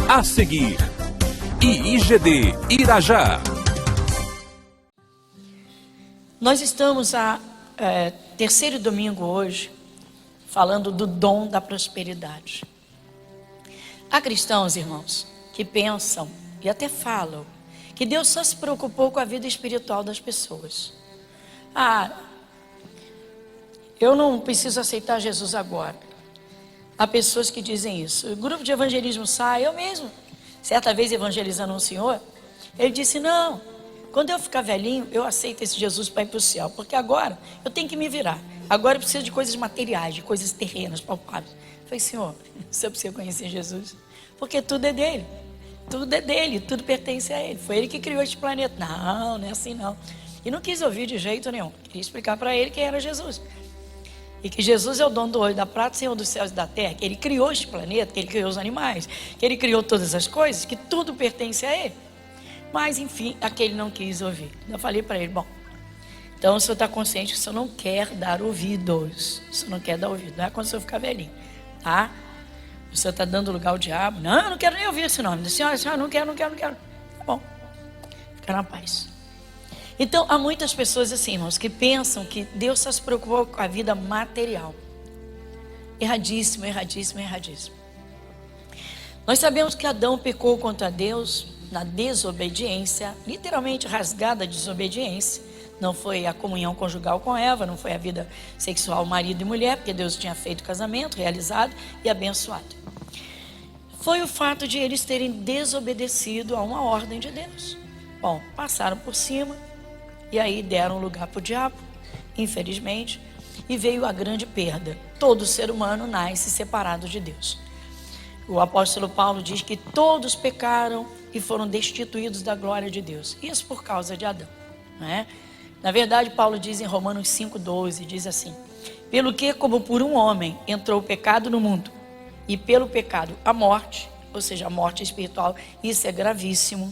A seguir, IIGD Irajá. Nós estamos terceiro domingo hoje, falando do dom da prosperidade. Há cristãos, irmãos, que pensam e até falam que Deus só se preocupou com a vida espiritual das pessoas. Eu não preciso aceitar Jesus agora. Há pessoas que dizem isso. O grupo de evangelismo sai, eu mesmo, certa vez evangelizando um senhor, ele disse, não, quando eu ficar velhinho, eu aceito esse Jesus para ir para o céu, porque agora eu tenho que me virar. Agora eu preciso de coisas materiais, de coisas terrenas, palpáveis. Eu falei, senhor, você precisa conhecer Jesus, porque tudo é dele. Tudo é dele, tudo pertence a ele. Foi ele que criou este planeta. Não, não é assim não. E não quis ouvir de jeito nenhum. Queria explicar para ele quem era Jesus. E que Jesus é o dono do ouro e da prata, Senhor dos céus e da terra. Que ele criou este planeta, que ele criou os animais, que ele criou todas as coisas, que tudo pertence a ele. Mas, enfim, aquele não quis ouvir. Eu falei para ele, bom, então o senhor está consciente que o senhor não quer dar ouvidos. O senhor não quer dar ouvido, não é quando o senhor ficar velhinho, tá? O senhor está dando lugar ao diabo. Não, eu não quero nem ouvir esse nome. Senhora, não quero. Tá bom, fica na paz. Então, há muitas pessoas assim, irmãos, que pensam que Deus só se preocupou com a vida material. Erradíssimo. Nós sabemos que Adão pecou contra Deus na desobediência, literalmente rasgada desobediência. Não foi a comunhão conjugal com Eva, não foi a vida sexual marido e mulher, porque Deus tinha feito o casamento, realizado e abençoado. Foi o fato de eles terem desobedecido a uma ordem de Deus. Bom, passaram por cima e aí deram lugar para o diabo, infelizmente, e veio a grande perda. Todo ser humano nasce separado de Deus. O apóstolo Paulo diz que todos pecaram e foram destituídos da glória de Deus. Isso por causa de Adão, não é? Na verdade, Paulo diz em Romanos 5,12, diz assim, pelo que como por um homem entrou o pecado no mundo, e pelo pecado a morte, ou seja, a morte espiritual, isso é gravíssimo,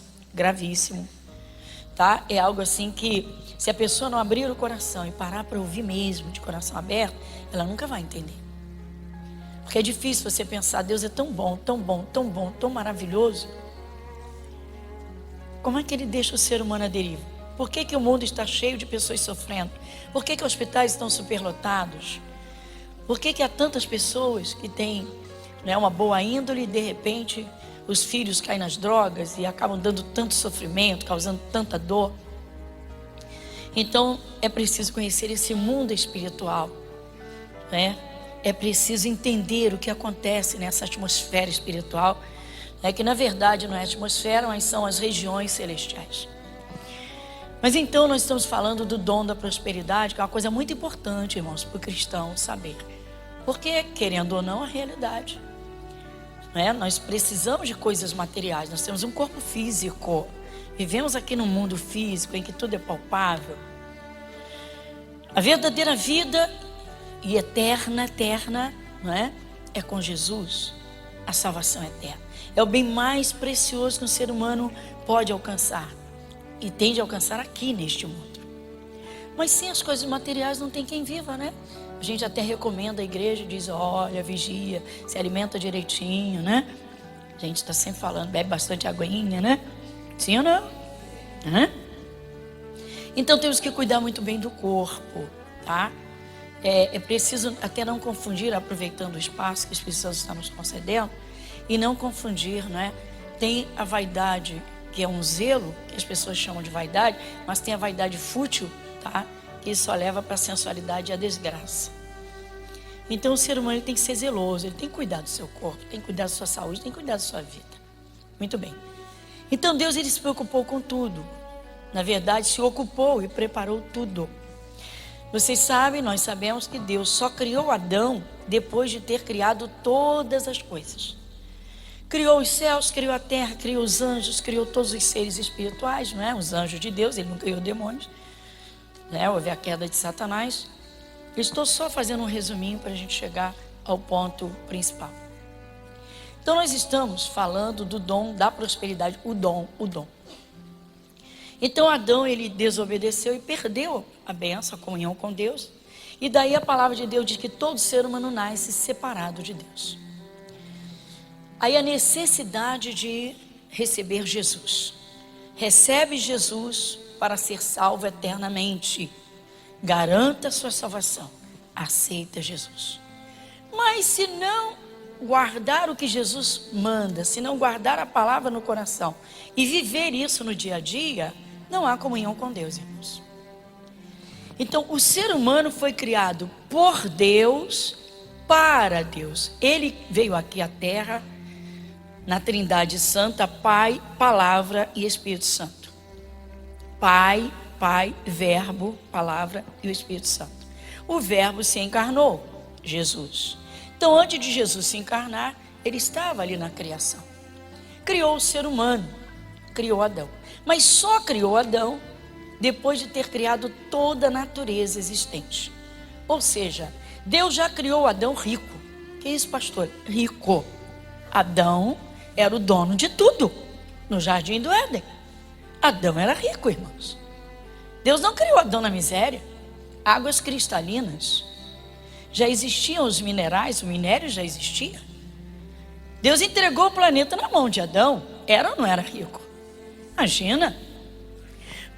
tá? É algo assim que, se a pessoa não abrir o coração e parar para ouvir mesmo, de coração aberto, ela nunca vai entender. Porque é difícil você pensar, Deus é tão bom, tão maravilhoso. Como é que ele deixa o ser humano à deriva? Por que o mundo está cheio de pessoas sofrendo? Por que hospitais estão superlotados? Por que há tantas pessoas que têm, né, uma boa índole e de repente os filhos caem nas drogas e acabam dando tanto sofrimento, causando tanta dor? Então é preciso conhecer esse mundo espiritual, né? É preciso entender o que acontece nessa atmosfera espiritual, né? Que na verdade não é a atmosfera, mas são as regiões celestiais. Mas então nós estamos falando do dom da prosperidade, que é uma coisa muito importante, irmãos, para o cristão saber. Porque, querendo ou não, a realidade, né? Nós precisamos de coisas materiais, nós temos um corpo físico, vivemos aqui num mundo físico em que tudo é palpável. A verdadeira vida e eterna, não é? É com Jesus, a salvação eterna. É o bem mais precioso que um ser humano pode alcançar. E tem de alcançar aqui neste mundo. Mas sem as coisas materiais não tem quem viva, né? A gente até recomenda a igreja, diz, olha, vigia, se alimenta direitinho, né? A gente está sempre falando, bebe bastante aguinha, né? Sim ou não? Então temos que cuidar muito bem do corpo, tá? É preciso até não confundir, aproveitando o espaço que o Espírito Santo está nos concedendo, e não confundir, né? Tem a vaidade, que é um zelo, que as pessoas chamam de vaidade, mas tem a vaidade fútil, tá? Que só leva para a sensualidade e a desgraça. Então o ser humano ele tem que ser zeloso, ele tem que cuidar do seu corpo, tem que cuidar da sua saúde, tem que cuidar da sua vida. Muito bem. Então Deus ele se preocupou com tudo. Na verdade, se ocupou e preparou tudo. Vocês sabem, nós sabemos que Deus só criou Adão depois de ter criado todas as coisas. Criou os céus, criou a terra, criou os anjos, criou todos os seres espirituais, não é? Os anjos de Deus, ele não criou demônios, né? Houve a queda de Satanás. Eu estou só fazendo um resuminho para a gente chegar ao ponto principal. Então nós estamos falando do dom da prosperidade, o dom. Então Adão ele desobedeceu e perdeu a bênção, a comunhão com Deus. E daí a palavra de Deus diz que todo ser humano nasce separado de Deus. Aí a necessidade de receber Jesus. Recebe Jesus para ser salvo eternamente. Garanta a sua salvação. Aceita Jesus. Mas se não guardar o que Jesus manda, se não guardar a palavra no coração e viver isso no dia a dia, não há comunhão com Deus, irmãos. Então, o ser humano foi criado por Deus, para Deus. Ele veio aqui à terra, na Trindade Santa, Pai, Palavra e Espírito Santo. Pai, Verbo, Palavra e o Espírito Santo. O Verbo se encarnou, Jesus. Então, antes de Jesus se encarnar, ele estava ali na criação. Criou o ser humano, criou Adão. Mas só criou Adão depois de ter criado toda a natureza existente. Ou seja, Deus já criou Adão rico. Que isso, pastor? Rico. Adão era o dono de tudo no jardim do Éden. Adão era rico, irmãos. Deus não criou Adão na miséria. Águas cristalinas. Já existiam os minerais, o minério já existia. Deus entregou o planeta na mão de Adão. Era ou não era rico? Imagina.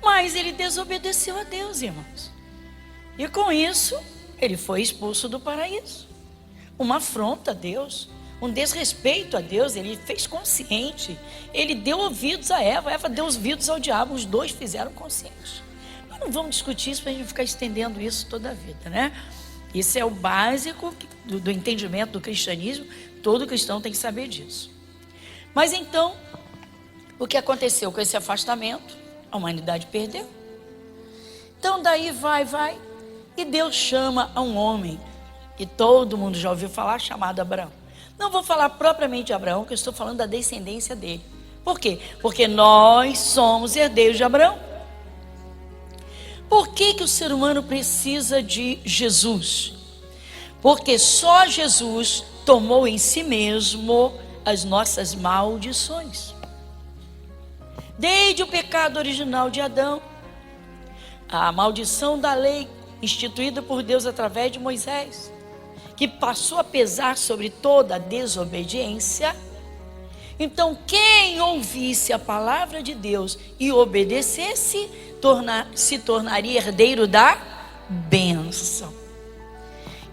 Mas ele desobedeceu a Deus, irmãos. E com isso, ele foi expulso do paraíso. Uma afronta a Deus, um desrespeito a Deus. Ele fez consciente. Ele deu ouvidos a Eva, Eva deu ouvidos ao diabo. Os dois fizeram consciente. Mas não vamos discutir isso para a gente ficar estendendo isso toda a vida, né? Isso é o básico do entendimento do cristianismo. Todo cristão tem que saber disso. Mas então, o que aconteceu com esse afastamento? A humanidade perdeu. Então daí vai. E Deus chama a um homem, que todo mundo já ouviu falar, chamado Abraão. Não vou falar propriamente de Abraão, que eu estou falando da descendência dele. Por quê? Porque nós somos herdeiros de Abraão. Por que o ser humano precisa de Jesus? Porque só Jesus tomou em si mesmo as nossas maldições. Desde o pecado original de Adão, a maldição da lei instituída por Deus através de Moisés, que passou a pesar sobre toda a desobediência. Então, quem ouvisse a palavra de Deus e obedecesse, se tornaria herdeiro da bênção.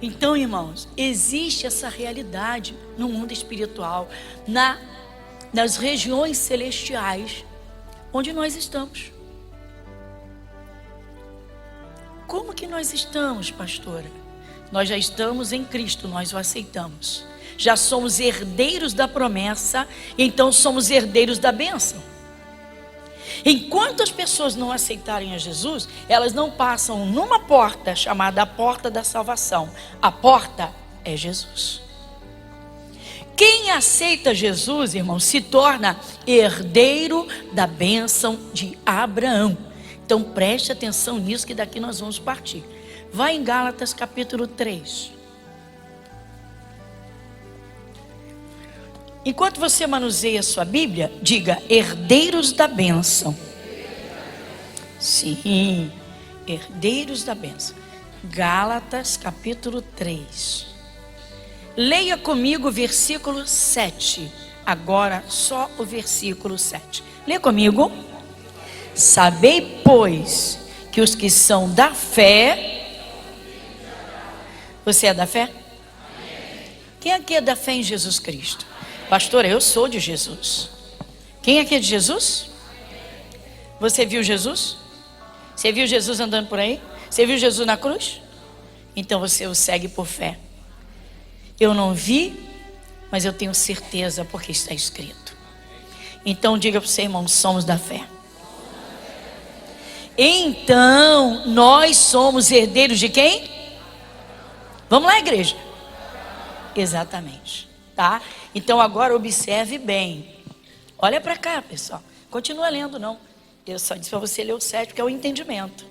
Então, irmãos, existe essa realidade no mundo espiritual, nas regiões celestiais, onde nós estamos. Como que nós estamos, pastora? Nós já estamos em Cristo, nós o aceitamos. Já somos herdeiros da promessa, então somos herdeiros da bênção. Enquanto as pessoas não aceitarem a Jesus, elas não passam numa porta chamada a porta da salvação. A porta é Jesus. Quem aceita Jesus, irmão, se torna herdeiro da bênção de Abraão. Então preste atenção nisso, que daqui nós vamos partir. Vai em Gálatas capítulo 3. Enquanto você manuseia a sua Bíblia, diga: herdeiros da bênção. Sim, herdeiros da bênção. Gálatas capítulo 3. Leia comigo o versículo 7. Agora só o versículo 7. Lê comigo. Sabei, pois, que os que são da fé... Você é da fé? Quem aqui é da fé em Jesus Cristo? Pastora, eu sou de Jesus. Quem aqui é de Jesus? Você viu Jesus? Você viu Jesus andando por aí? Você viu Jesus na cruz? Então você o segue por fé. Eu não vi, mas eu tenho certeza porque está escrito. Então diga para o seu irmão: somos da fé. Então nós somos herdeiros de quem? Vamos lá, igreja. Exatamente, tá? Então agora observe bem. Olha para cá, pessoal. Continua lendo, não. Eu só disse para você ler o 7, porque é o entendimento.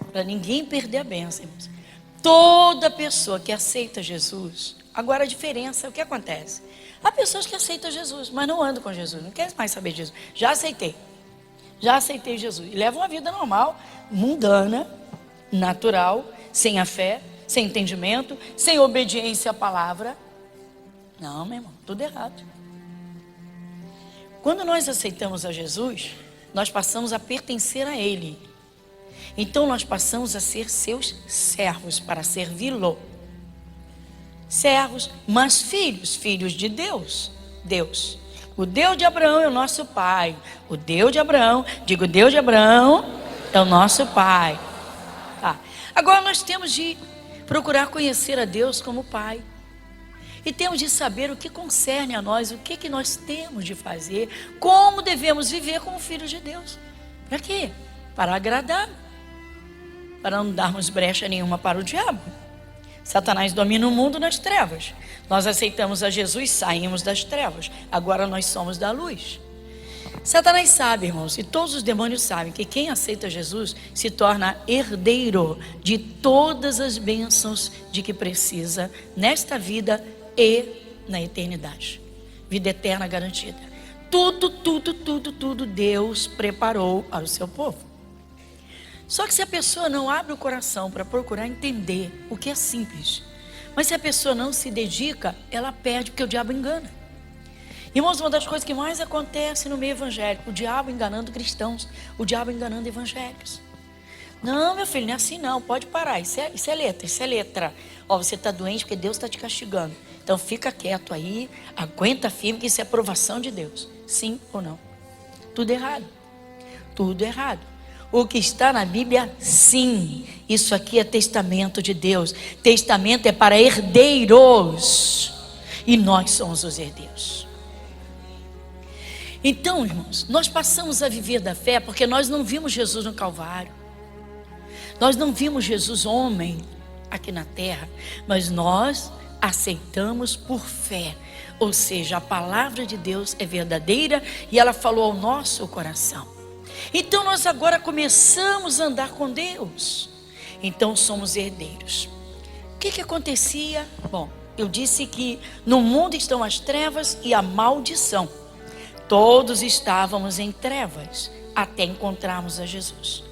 Para ninguém perder a bênção, irmãos. Toda pessoa que aceita Jesus. Agora a diferença, o que acontece? Há pessoas que aceitam Jesus, mas não andam com Jesus. Não querem mais saber de Jesus. Já aceitei Jesus. E levam uma vida normal, mundana, natural, sem a fé, sem entendimento, sem obediência à palavra. Não, meu irmão, tudo errado. Quando nós aceitamos a Jesus, nós passamos a pertencer a Ele. Então nós passamos a ser seus servos, para servi-lo. Servos, mas filhos, filhos de Deus. Deus. O Deus de Abraão é o nosso Pai. O Deus de Abraão, digo, o Deus de Abraão é o nosso Pai. Tá. Agora nós temos de procurar conhecer a Deus como Pai. E temos de saber o que concerne a nós, o que nós temos de fazer, como devemos viver como filhos de Deus. Para quê? Para agradar, para não darmos brecha nenhuma para o diabo. Satanás domina o mundo nas trevas. Nós aceitamos a Jesus, saímos das trevas. Agora nós somos da luz. Satanás sabe, irmãos, e todos os demônios sabem que quem aceita Jesus se torna herdeiro de todas as bênçãos de que precisa nesta vida e na eternidade. Vida eterna garantida. Tudo Deus preparou para o seu povo. Só que se a pessoa não abre o coração para procurar entender o que é simples, mas se a pessoa não se dedica, ela perde, porque o diabo engana. Irmãos, uma das coisas que mais acontece no meio evangélico, o diabo enganando cristãos, o diabo enganando evangélicos. Não, meu filho, não é assim não, pode parar, isso é letra. Ó, você está doente porque Deus está te castigando. Então fica quieto aí, aguenta firme que isso é aprovação de Deus. Sim ou não? Tudo errado. Tudo errado. O que está na Bíblia, sim. Isso aqui é testamento de Deus. Testamento é para herdeiros. E nós somos os herdeiros. Então, irmãos, nós passamos a viver da fé porque nós não vimos Jesus no Calvário. Nós não vimos Jesus homem aqui na terra, mas nós aceitamos por fé. Ou seja, a palavra de Deus é verdadeira e ela falou ao nosso coração. Então nós agora começamos a andar com Deus. Então somos herdeiros. O que acontecia? Bom, eu disse que no mundo estão as trevas e a maldição. Todos estávamos em trevas até encontrarmos a Jesus.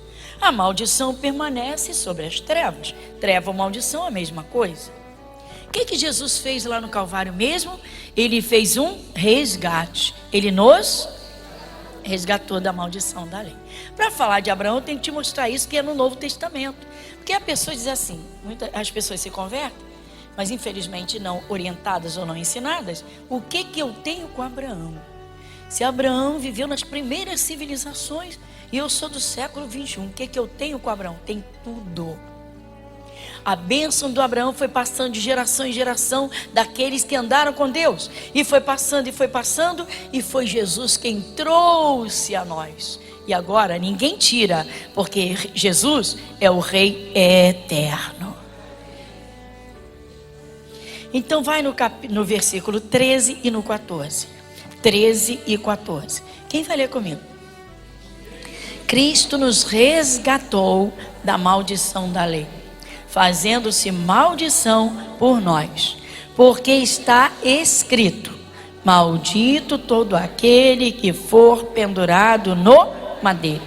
A maldição permanece sobre as trevas. Treva ou maldição é a mesma coisa. O que Jesus fez lá no Calvário mesmo? Ele fez um resgate. Ele nos resgatou da maldição da lei. Para falar de Abraão, eu tenho que te mostrar isso que é no Novo Testamento. Porque a pessoa diz assim, as pessoas se convertem, mas infelizmente não orientadas ou não ensinadas. O que eu tenho com Abraão? Se Abraão viveu nas primeiras civilizações e eu sou do século 21, o que eu tenho com Abraão? Tem tudo. A bênção do Abraão foi passando de geração em geração daqueles que andaram com Deus. E foi passando, e foi Jesus quem trouxe a nós. E agora ninguém tira, porque Jesus é o Rei eterno. Então vai no versículo 13 e no 14. 13 e 14. Quem vai ler comigo? Cristo nos resgatou da maldição da lei, fazendo-se maldição por nós, porque está escrito: maldito todo aquele que for pendurado no madeiro.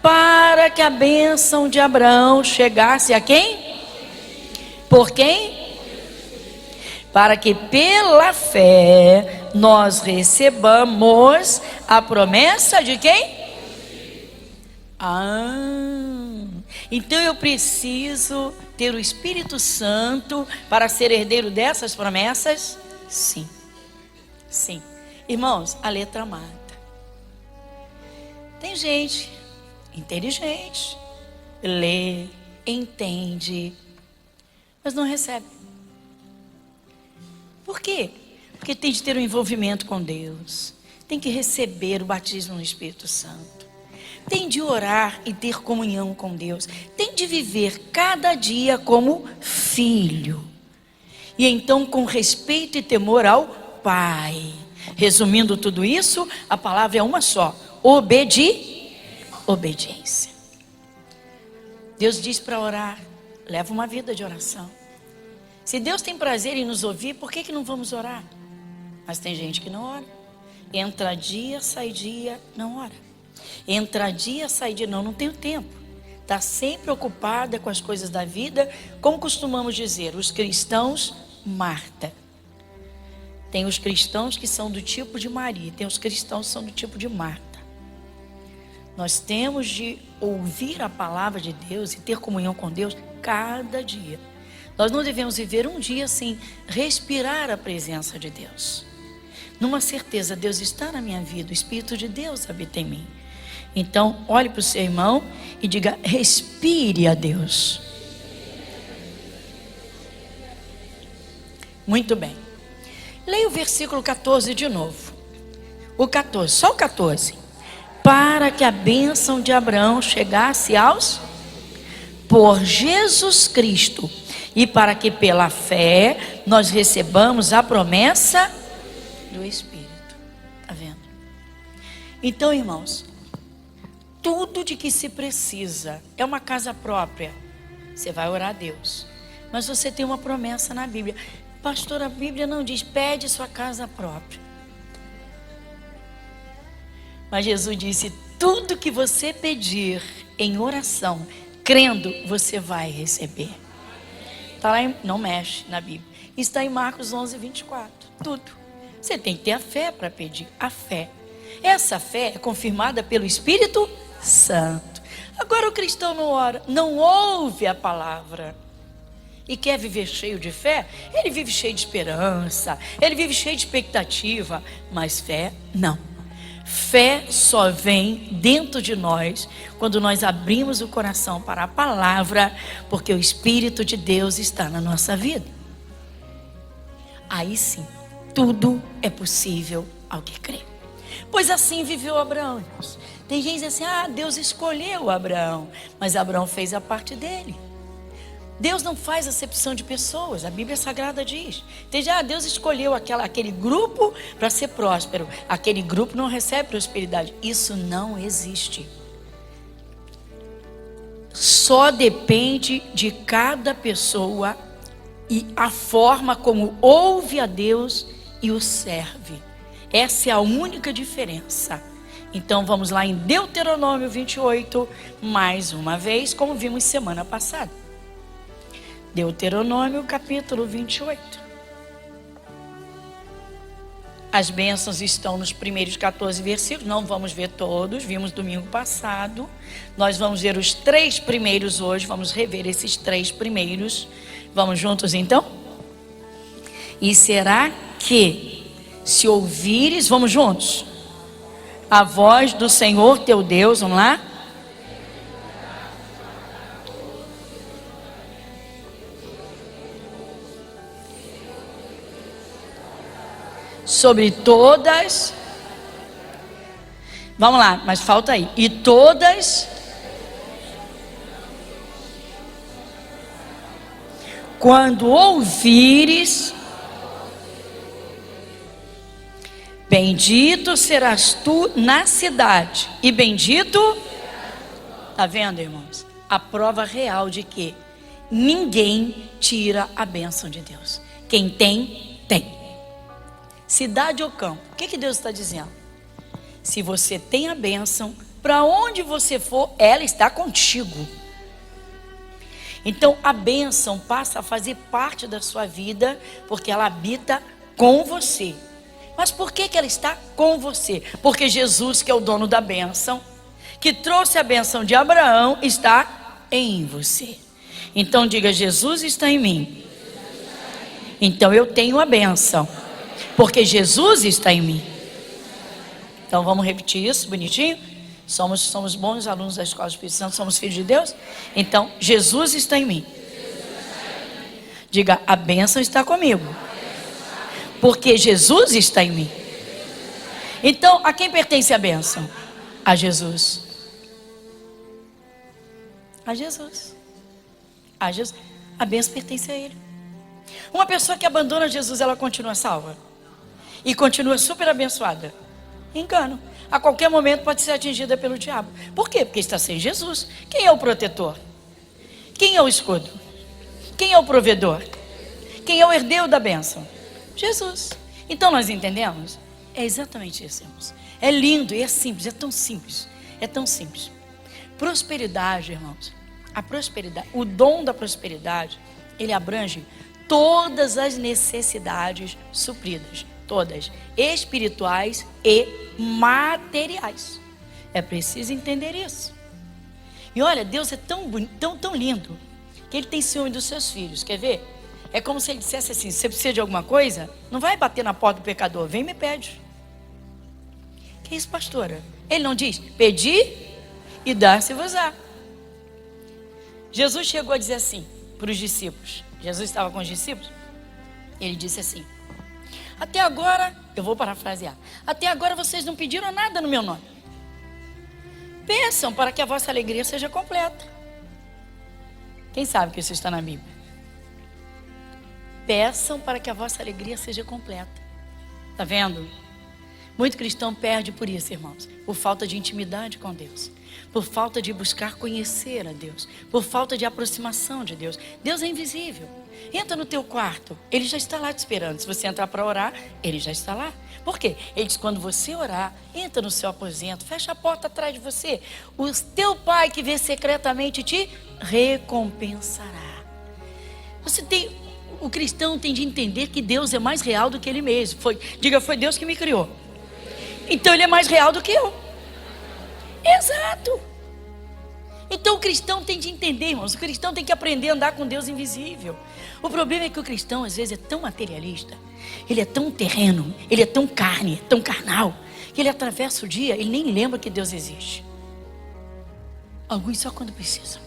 Para que a bênção de Abraão chegasse a quem? Por quem? Para que pela fé nós recebamos a promessa de quem? Então eu preciso ter o Espírito Santo para ser herdeiro dessas promessas? Sim. Sim. Irmãos, a letra mata. Tem gente inteligente, lê, entende, mas não recebe. Por quê? Porque tem de ter um envolvimento com Deus. Tem que receber o batismo no Espírito Santo. Tem de orar e ter comunhão com Deus. Tem de viver cada dia como filho. E então com respeito e temor ao Pai. Resumindo tudo isso, a palavra é uma só: obediência. Deus diz para orar, leva uma vida de oração. Se Deus tem prazer em nos ouvir, por que não vamos orar? Mas tem gente que não ora. Entra dia, sai dia, não ora. Entra dia, sai dia, não tenho tempo. Está sempre ocupada com as coisas da vida, como costumamos dizer, os cristãos Marta. Tem os cristãos que são do tipo de Maria, tem os cristãos que são do tipo de Marta. Nós temos de ouvir a palavra de Deus e ter comunhão com Deus cada dia. Nós não devemos viver um dia sem respirar a presença de Deus. Numa certeza, Deus está na minha vida, o Espírito de Deus habita em mim. Então, olhe para o seu irmão e diga: respire a Deus. Muito bem. Leia o versículo 14 de novo. O 14, só o 14. Para que a bênção de Abraão chegasse aos... por Jesus Cristo, e para que pela fé nós recebamos a promessa do Espírito. Está vendo? Então, irmãos, tudo de que se precisa é uma casa própria. Você vai orar a Deus, mas você tem uma promessa na Bíblia. Pastor, a Bíblia não diz: pede sua casa própria. Mas Jesus disse: tudo que você pedir em oração, crendo, você vai receber. Está lá não mexe na Bíblia. Está em Marcos 11, 24. Tudo. Você tem que ter a fé para pedir. A fé. Essa fé é confirmada pelo Espírito Santo. Agora o cristão não ora, não ouve a palavra e quer viver cheio de fé. Ele vive cheio de esperança, ele vive cheio de expectativa, mas fé não. Fé só vem dentro de nós quando nós abrimos o coração para a palavra, porque o Espírito de Deus está na nossa vida. Aí sim, tudo é possível ao que crê. Pois assim viveu Abraão. Tem gente que diz assim: Deus escolheu Abraão, mas Abraão fez a parte dele. Deus não faz acepção de pessoas, a Bíblia Sagrada diz. Deus escolheu aquele grupo para ser próspero, aquele grupo não recebe prosperidade. Isso não existe. Só depende de cada pessoa e a forma como ouve a Deus e o serve. Essa é a única diferença. Então vamos lá em Deuteronômio 28, mais uma vez, como vimos semana passada. Deuteronômio capítulo 28. As bênçãos estão nos primeiros 14 versículos. Não vamos ver todos, vimos domingo passado. Nós vamos ver os 3 primeiros hoje. Vamos rever esses 3 primeiros. Vamos juntos então? E será que, se ouvires, vamos juntos, a voz do Senhor teu Deus, vamos lá? Sobre todas, vamos lá, mas falta aí, e todas, quando ouvires, bendito serás tu na cidade, e bendito, está vendo, irmãos? A prova real de que ninguém tira a bênção de Deus. Quem tem, tem. Cidade ou campo, o que Deus está dizendo? Se você tem a bênção, para onde você for, ela está contigo. Então a bênção passa a fazer parte da sua vida, porque ela habita com você. Mas por que ela está com você? Porque Jesus, que é o dono da bênção, que trouxe a bênção de Abraão, está em você. Então diga: Jesus está em mim. Então eu tenho a bênção, porque Jesus está em mim. Então vamos repetir isso bonitinho? Somos bons alunos da Escola do Espírito Santo, somos filhos de Deus. Então Jesus está em mim. Diga: a bênção está comigo, porque Jesus está em mim. Então a quem pertence a bênção? A Jesus. A Jesus. A Jesus. A bênção pertence a Ele. Uma pessoa que abandona Jesus, ela continua salva e continua super abençoada? Engano. A qualquer momento pode ser atingida pelo diabo. Por quê? Porque está sem Jesus. Quem é o protetor? Quem é o escudo? Quem é o provedor? Quem é o herdeiro da bênção? Jesus. Então nós entendemos? É exatamente isso, irmãos. É lindo e é simples, é tão simples. É tão simples. Prosperidade, irmãos. A prosperidade, o dom da prosperidade, ele abrange todas as necessidades supridas. todas, espirituais e materiais. É preciso entender isso. E olha, Deus é tão bonito, tão lindo, que Ele tem ciúme dos seus filhos. Quer ver? É como se Ele dissesse assim: se você precisa de alguma coisa, não vai bater na porta do pecador, vem e me pede. Que isso, pastora? Ele não diz: pedi e dar-se-vos-á. Jesus chegou a dizer assim para os discípulos. Jesus estava com os discípulos. Ele disse assim: até agora, eu vou parafrasear, até agora vocês não pediram nada no meu nome. Peçam para que a vossa alegria seja completa. Quem sabe que isso está na Bíblia? Peçam para que a vossa alegria seja completa. Está vendo? Muito cristão perde por isso, irmãos, por falta de intimidade com Deus, por falta de buscar conhecer a Deus, por falta de aproximação de Deus. Deus é invisível. Entra no teu quarto, Ele já está lá te esperando. Se você entrar para orar, Ele já está lá. Por quê? Ele diz: quando você orar, entra no seu aposento, fecha a porta atrás de você. O teu Pai que vê secretamente te recompensará. O cristão tem de entender que Deus é mais real do que Ele mesmo. Diga: foi Deus que me criou. Então Ele é mais real do que eu. Exato. Então o cristão tem de entender, irmãos. O cristão tem que aprender a andar com Deus invisível. O problema é que o cristão às vezes é tão materialista, ele é tão terreno, ele é tão carne, tão carnal, que ele atravessa o dia, ele nem lembra que Deus existe. Alguns só quando precisam.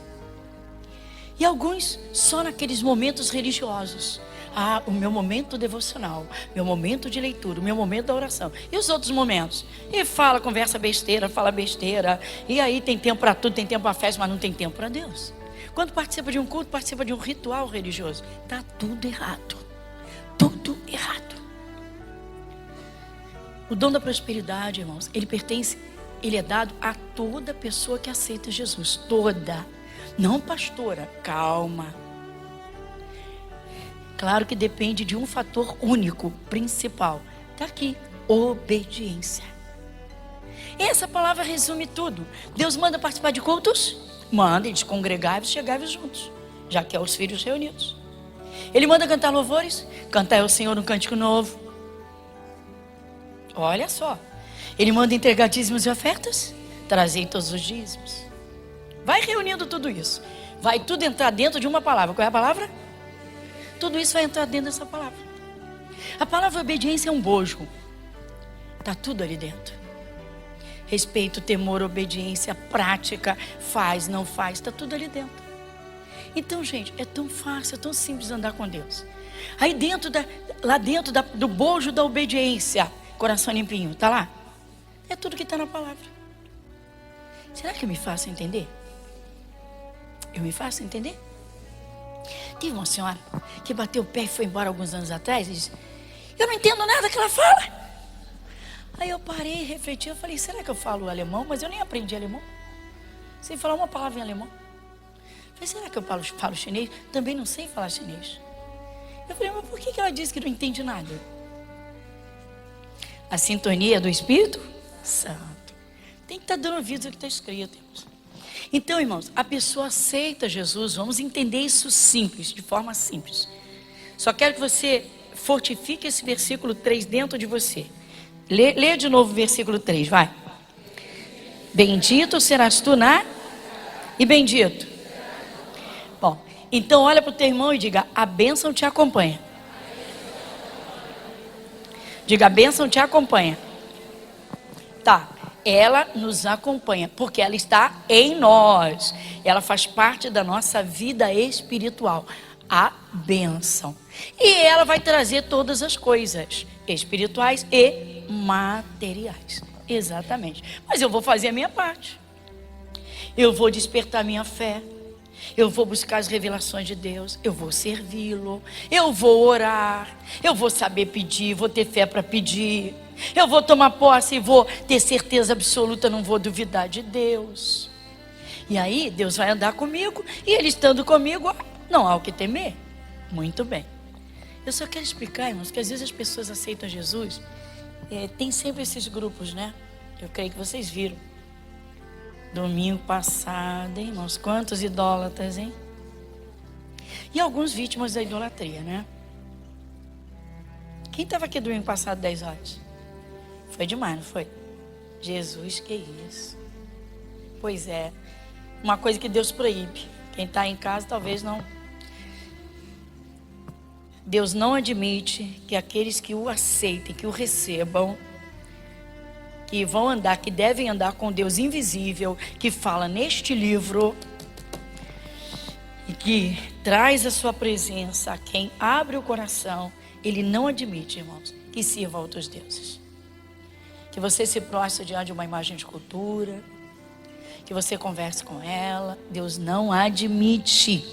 E alguns só naqueles momentos religiosos. Ah, o meu momento devocional, meu momento de leitura, o meu momento da oração. E os outros momentos? E conversa besteira, fala besteira. E aí tem tempo para tudo, tem tempo para festa, mas não tem tempo para Deus. Quando participa de um culto, participa de um ritual religioso. Está tudo errado. Tudo errado. O dom da prosperidade, irmãos, ele é dado a toda pessoa que aceita Jesus. Toda. Não, pastora, calma. Claro que depende de um fator único, principal. Está aqui: obediência. Essa palavra resume tudo. Deus manda participar de cultos? Manda. Ele diz: congregai-vos, chegai-vos juntos, já que é os filhos reunidos. Ele manda cantar louvores? Cantai ao Senhor um cântico novo. Olha só. Ele manda entregar dízimos e ofertas? Trazei todos os dízimos. Vai reunindo tudo isso. Vai tudo entrar dentro de uma palavra. Qual é a palavra? Tudo isso vai entrar dentro dessa palavra. A palavra obediência é um bojo. Está tudo ali dentro. Respeito, temor, obediência, prática, faz, não faz, está tudo ali dentro. Então, gente, é tão fácil, é tão simples andar com Deus. Aí lá dentro do bojo da obediência, coração limpinho, está lá? É tudo que está na palavra. Será que eu me faço entender? Eu me faço entender? Teve uma senhora que bateu o pé e foi embora alguns anos atrás e disse: eu não entendo nada que ela fala. Aí eu parei, refleti, eu falei: será que eu falo alemão? Mas eu nem aprendi alemão. Sem falar uma palavra em alemão. Eu falei: será que eu falo chinês? Também não sei falar chinês. Eu falei: mas por que ela disse que não entende nada? A sintonia do Espírito Santo. Tem que estar dando ouvido ao que está escrito, irmãos. Então, irmãos, a pessoa aceita Jesus. Vamos entender isso simples, de forma simples. Só quero que você fortifique esse versículo 3 dentro de você. Lê de novo o versículo 3, vai. Bendito serás tu e bendito. Bom, então olha para o teu irmão e diga: a bênção te acompanha. Diga: a bênção te acompanha. Tá. Ela nos acompanha, porque ela está em nós. Ela faz parte da nossa vida espiritual. A bênção. E ela vai trazer todas as coisas espirituais e materiais. Exatamente. Mas eu vou fazer a minha parte. Eu vou despertar minha fé. Eu vou buscar as revelações de Deus. Eu vou servi-lo. Eu vou orar. Eu vou saber pedir. Vou ter fé para pedir. Eu vou tomar posse e vou ter certeza absoluta. Não vou duvidar de Deus. E aí Deus vai andar comigo. E Ele estando comigo, não há o que temer. Muito bem. Eu só quero explicar, irmãos, que às vezes as pessoas aceitam Jesus. Tem sempre esses grupos, né? Eu creio que vocês viram. Domingo passado, hein, irmãos? Quantos idólatras, hein? E alguns vítimas da idolatria, né? Quem estava aqui domingo passado 10 horas? Foi demais, não foi? Jesus, que isso. Pois é, uma coisa que Deus proíbe. Quem está em casa talvez não. Deus não admite que aqueles que o aceitem, que o recebam, que vão andar, que devem andar com Deus invisível, que fala neste livro, e que traz a sua presença a quem abre o coração, Ele não admite, irmãos, que sirva a outros deuses. Que você se prostre diante de uma imagem de cultura, que você converse com ela, Deus não admite.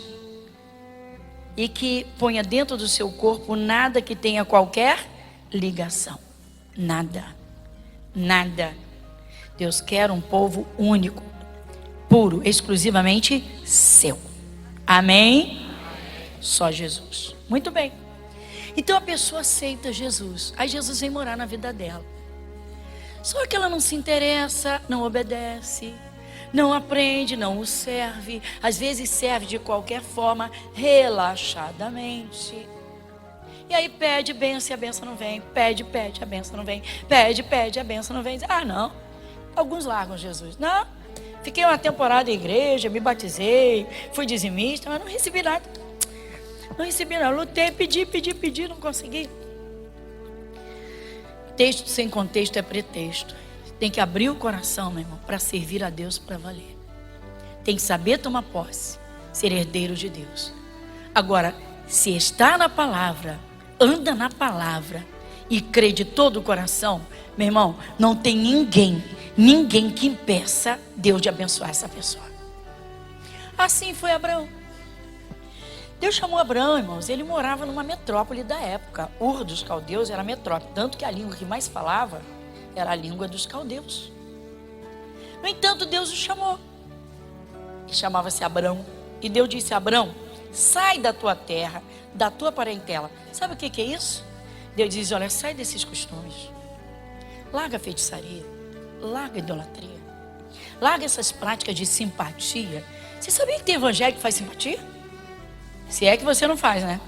E que ponha dentro do seu corpo nada que tenha qualquer ligação. Nada. Nada. Deus quer um povo único, puro, exclusivamente seu. Amém? Só Jesus. Muito bem. Então a pessoa aceita Jesus. Aí Jesus vem morar na vida dela. Só que ela não se interessa, não obedece, não aprende, não o serve. Às vezes serve de qualquer forma, relaxadamente. E aí pede bênção e a bênção não vem. Pede, a bênção não vem. Pede, a bênção não vem. Ah, não. Alguns largam Jesus. Não. Fiquei uma temporada em igreja, me batizei, fui dizimista, mas não recebi nada. Não recebi nada. Lutei, pedi, não consegui. Texto sem contexto é pretexto. Tem que abrir o coração, meu irmão, para servir a Deus para valer. Tem que saber tomar posse, ser herdeiro de Deus. Agora, se está na palavra, anda na palavra e crê de todo o coração, meu irmão, não tem ninguém que impeça Deus de abençoar essa pessoa. Assim foi Abraão. Deus chamou Abraão, irmãos, ele morava numa metrópole da época. Ur dos caldeus era metrópole, tanto que a língua que mais falava era a língua dos caldeus. No entanto, Deus o chamou. Ele chamava-se Abrão. E Deus disse a Abrão: sai da tua terra, da tua parentela. Sabe o que é isso? Deus diz: olha, sai desses costumes. Larga a feitiçaria. Larga a idolatria. Larga essas práticas de simpatia. Você sabia que tem evangelho que faz simpatia? Se é que você não faz, né?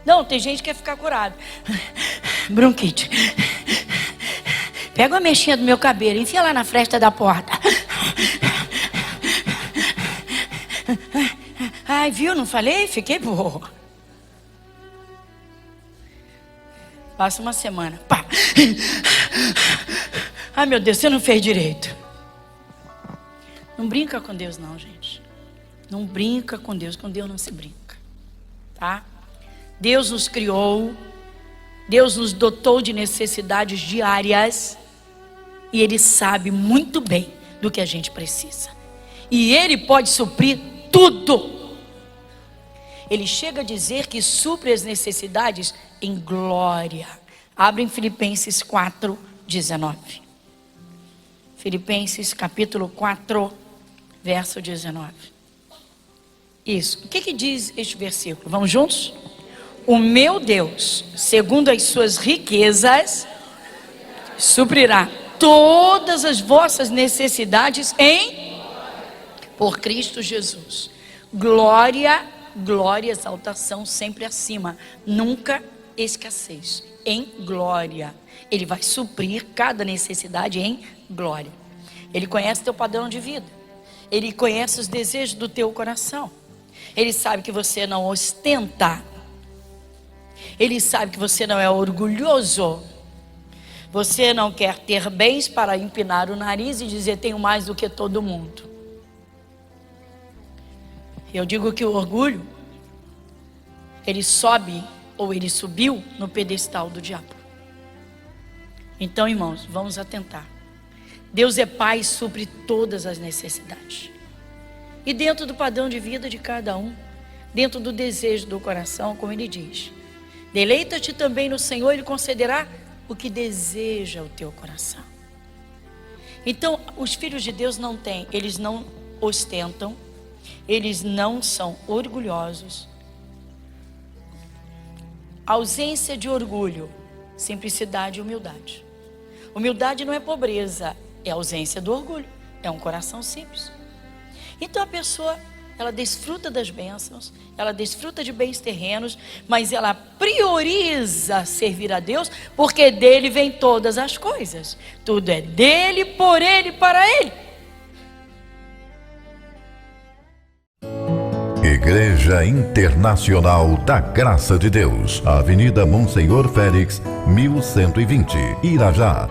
Não, tem gente que quer ficar curado. Bronquite. Pega uma mexinha do meu cabelo, enfia lá na fresta da porta. Ai, viu? Não falei? Fiquei burro. Passa uma semana. Pá. Ai, meu Deus, você não fez direito. Não brinca com Deus, não, gente. Não brinca com Deus não se brinca, tá? Deus nos criou, Deus nos dotou de necessidades diárias e Ele sabe muito bem do que a gente precisa. E Ele pode suprir tudo. Ele chega a dizer que supre as necessidades em glória. Abre em Filipenses 4:19. Filipenses capítulo 4, verso 19. Isso. O que diz este versículo? Vamos juntos? O meu Deus, segundo as suas riquezas, suprirá todas as vossas necessidades por Cristo Jesus. Glória, exaltação sempre acima. Nunca escassez. Em glória. Ele vai suprir cada necessidade em glória. Ele conhece teu padrão de vida. Ele conhece os desejos do teu coração. Ele sabe que você não ostenta. Ele sabe que você não é orgulhoso. Você não quer ter bens para empinar o nariz e dizer tenho mais do que todo mundo. Eu digo que o orgulho, ele sobe ou ele subiu no pedestal do diabo. Então, irmãos, vamos atentar. Deus é Pai e supre todas as necessidades. E dentro do padrão de vida de cada um, dentro do desejo do coração, como ele diz: deleita-te também no Senhor, Ele concederá o que deseja o teu coração. Então, os filhos de Deus não têm, eles não ostentam, eles não são orgulhosos. Ausência de orgulho, simplicidade e humildade. Humildade não é pobreza, é ausência do orgulho, é um coração simples. Então a pessoa, ela desfruta das bênçãos, ela desfruta de bens terrenos, mas ela prioriza servir a Deus, porque dele vem todas as coisas. Tudo é dele, por ele, para ele. Igreja Internacional da Graça de Deus, Avenida Monsenhor Félix, 1120, Irajá.